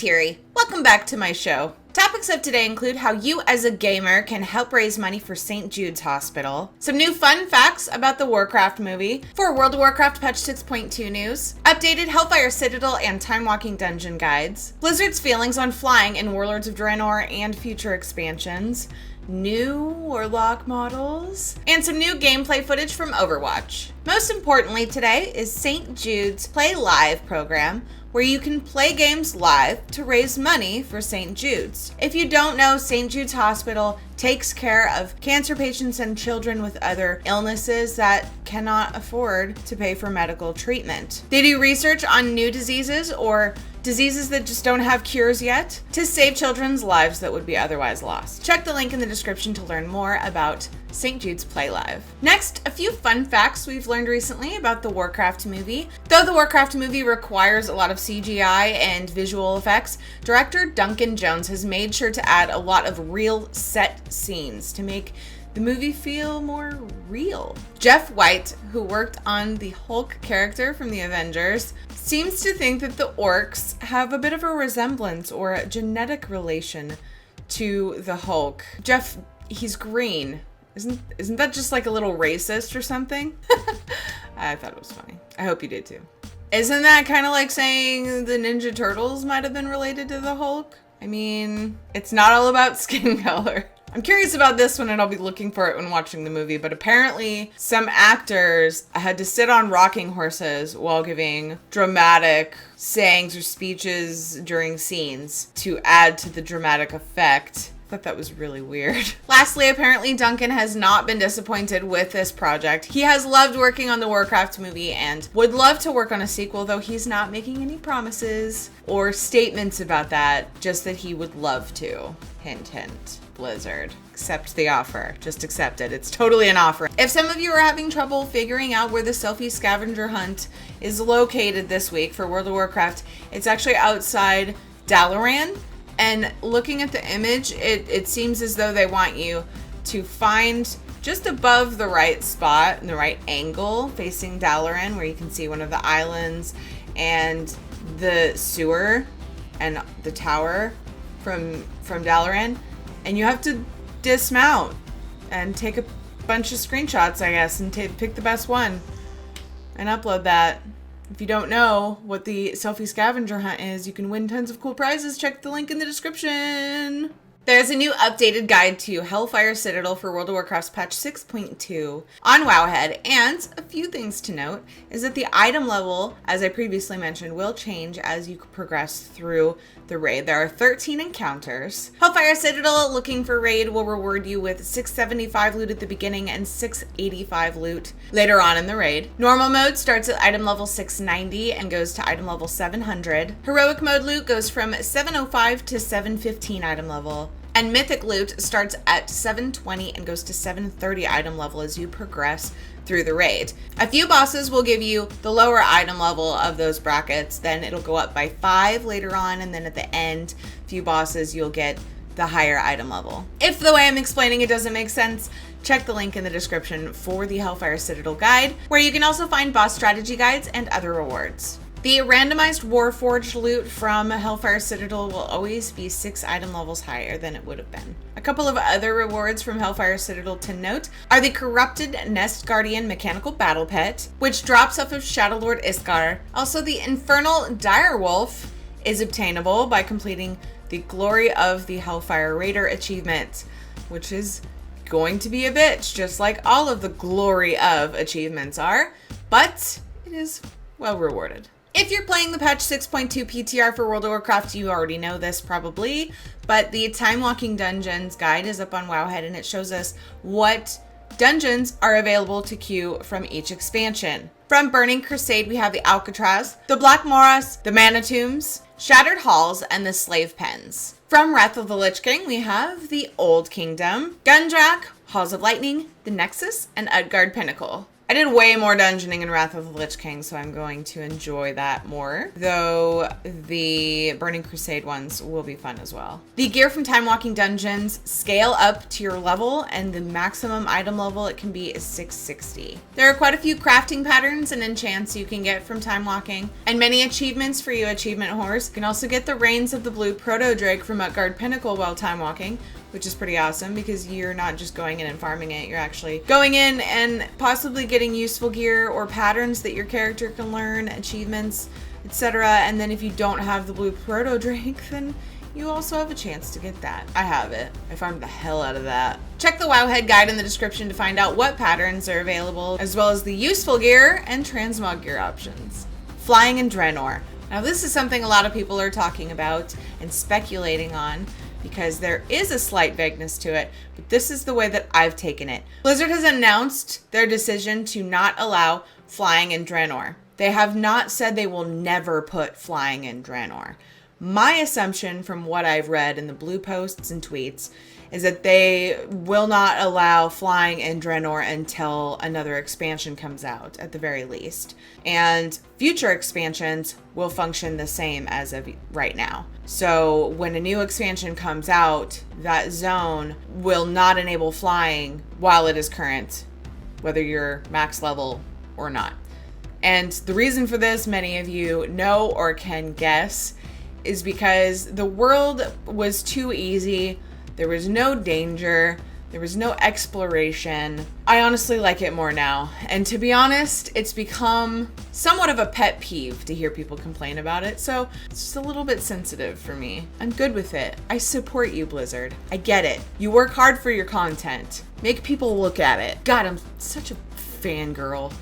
Tiri. Welcome back to my show. Topics of today include how you as a gamer can help raise money for St. Jude's Hospital, some new fun facts about the Warcraft movie, for World of Warcraft Patch 6.2 news, updated Hellfire Citadel and Timewalking dungeon guides, Blizzard's feelings on flying in Warlords of Draenor and future expansions, new Warlock models, and some new gameplay footage from Overwatch. Most importantly today is St. Jude's Play Live program, where you can play games live to raise money for St. Jude's. If you don't know, St. Jude's Hospital takes care of cancer patients and children with other illnesses that cannot afford to pay for medical treatment. They do research on new diseases or diseases that just don't have cures yet to save children's lives that would be otherwise lost. Check the link in the description to learn more about St. Jude's Play Live. Next, a few fun facts we've learned recently about the Warcraft movie. Though the Warcraft movie requires a lot of CGI and visual effects, director Duncan Jones has made sure to add a lot of real set scenes to make the movie feel more real. Jeff White, who worked on the Hulk character from the Avengers, seems to think that the orcs have a bit of a resemblance or a genetic relation to the Hulk. Jeff, he's green. Isn't that just like a little racist or something? I thought it was funny. I hope you did too. Isn't that kind of like saying the Ninja Turtles might have been related to the Hulk? I mean, it's not all about skin color. I'm curious about this one and I'll be looking for it when watching the movie, but apparently some actors had to sit on rocking horses while giving dramatic sayings or speeches during scenes to add to the dramatic effect. I thought that was really weird. Lastly, apparently Duncan has not been disappointed with this project. He has loved working on the Warcraft movie and would love to work on a sequel, though he's not making any promises or statements about that, just that he would love to. Hint, hint. Blizzard. Accept the offer. Just accept it. It's totally an offer. If some of you are having trouble figuring out where the S.E.L.F.I.E Scavenger Hunt is located this week for World of Warcraft, it's actually outside Dalaran. And looking at the image, it seems as though they want you to find just above the right spot, in the right angle, facing Dalaran, where you can see one of the islands and the sewer and the tower from Dalaran. And you have to dismount and take a bunch of screenshots, I guess, and pick the best one and upload that. If you don't know what the S.E.L.F.I.E Scavenger Hunt is, you can win tons of cool prizes. Check the link in the description. There's a new updated guide to Hellfire Citadel for World of Warcraft Patch 6.2 on Wowhead, and a few things to note is that the item level, as I previously mentioned, will change as you progress through the raid. There are 13 encounters. Hellfire Citadel looking for raid will reward you with 675 loot at the beginning and 685 loot later on in the raid. Normal mode starts at item level 690 and goes to item level 700. Heroic mode loot goes from 705 to 715 item level. And mythic loot starts at 720 and goes to 730 item level as you progress through the raid. A few bosses will give you the lower item level of those brackets, then it'll go up by 5 later on, and then at the end, a few bosses you'll get the higher item level. If the way I'm explaining it doesn't make sense, check the link in the description for the Hellfire Citadel guide, where you can also find boss strategy guides and other rewards. The randomized Warforged loot from Hellfire Citadel will always be 6 item levels higher than it would have been. A couple of other rewards from Hellfire Citadel to note are the Corrupted Nest Guardian Mechanical Battle Pet, which drops off of Shadowlord Iskar. Also, the Infernal Direwolf is obtainable by completing the Glory of the Hellfire Raider achievement, which is going to be a bitch, just like all of the Glory of achievements are, but it is well rewarded. If you're playing the patch 6.2 PTR for World of Warcraft, you already know this probably, but the Timewalking Dungeons guide is up on Wowhead and it shows us what dungeons are available to queue from each expansion. From Burning Crusade, we have the Alcatraz, the Black Morass, the Mana Tombs, Shattered Halls, and the Slave Pens. From Wrath of the Lich King, we have the Old Kingdom, Gundrak, Halls of Lightning, the Nexus, and Utgard Pinnacle. I did way more dungeoning in Wrath of the Lich King, so I'm going to enjoy that more. Though the Burning Crusade ones will be fun as well. The gear from Timewalking dungeons scale up to your level, and the maximum item level it can be is 660. There are quite a few crafting patterns and enchants you can get from Timewalking, and many achievements for you achievement whores. You can also get the Reigns of the Blue Proto-Drake from Utgard Pinnacle while Timewalking, which is pretty awesome because you're not just going in and farming it, you're actually going in and possibly getting useful gear or patterns that your character can learn, achievements, etc. And then if you don't have the Blue Proto-Drake, then you also have a chance to get that. I have it. I farmed the hell out of that. Check the Wowhead guide in the description to find out what patterns are available, as well as the useful gear and transmog gear options. Flying in Draenor. Now this is something a lot of people are talking about and speculating on, because there is a slight vagueness to it, but this is the way that I've taken it. Blizzard has announced their decision to not allow flying in Draenor. They have not said they will never put flying in Draenor. My assumption from what I've read in the blue posts and tweets is that they will not allow flying in Draenor until another expansion comes out, at the very least. And future expansions will function the same as of right now. So when a new expansion comes out, that zone will not enable flying while it is current, whether you're max level or not. And the reason for this, many of you know or can guess, is because the world was too easy. There was no danger. There was no exploration. I honestly like it more now. And to be honest, it's become somewhat of a pet peeve to hear people complain about it. So it's just a little bit sensitive for me. I'm good with it. I support you, Blizzard. I get it. You work hard for your content. Make people look at it. God, I'm such a fangirl.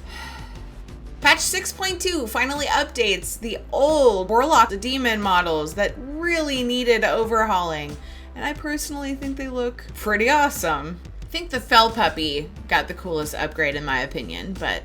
Patch 6.2 finally updates the old Warlock Demon models that really needed overhauling. And I personally think they look pretty awesome. I think the S.E.L.F.I.E got the coolest upgrade in my opinion, but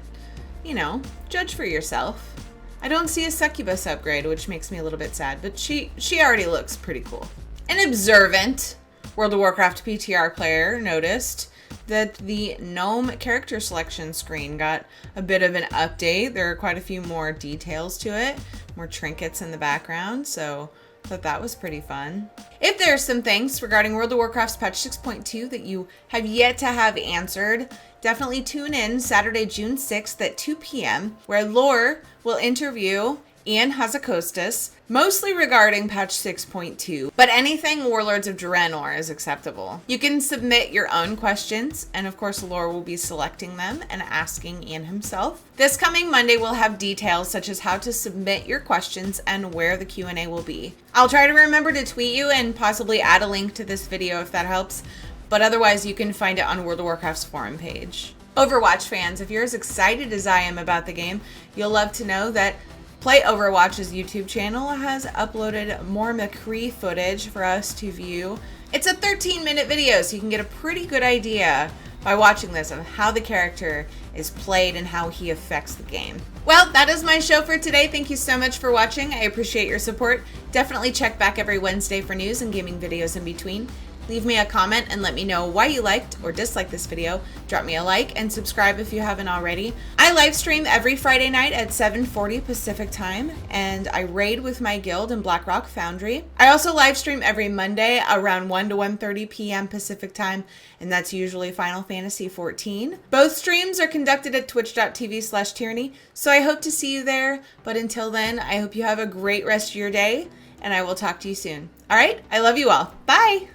you know, judge for yourself. I don't see a succubus upgrade, which makes me a little bit sad, but she already looks pretty cool. An observant World of Warcraft PTR player noticed that the gnome character selection screen got a bit of an update. There are quite a few more details to it, more trinkets in the background, so I thought that was pretty fun. If there are some things regarding World of Warcraft's patch 6.2 that you have yet to have answered, definitely tune in Saturday, June 6th at 2 p.m. where Lore will interview Ian Hazakostas, mostly regarding patch 6.2, but anything Warlords of Draenor is acceptable. You can submit your own questions, and of course Lore will be selecting them and asking Ian himself. This coming Monday we'll have details such as how to submit your questions and where the Q&A will be. I'll try to remember to tweet you and possibly add a link to this video if that helps, but otherwise you can find it on World of Warcraft's forum page. Overwatch fans, if you're as excited as I am about the game, you'll love to know that Play Overwatch's YouTube channel has uploaded more McCree footage for us to view. It's a 13-minute video, so you can get a pretty good idea by watching this of how the character is played and how he affects the game. Well, that is my show for today. Thank you so much for watching. I appreciate your support. Definitely check back every Wednesday for news and gaming videos in between. Leave me a comment and let me know why you liked or disliked this video. Drop me a like and subscribe if you haven't already. I live stream every Friday night at 7:40 Pacific time, and I raid with my guild in Blackrock Foundry. I also live stream every Monday around 1 to 1:30 p.m. Pacific time, and that's usually Final Fantasy XIV. Both streams are conducted at twitch.tv/Tirinei, so I hope to see you there. But until then, I hope you have a great rest of your day, and I will talk to you soon. All right, I love you all. Bye!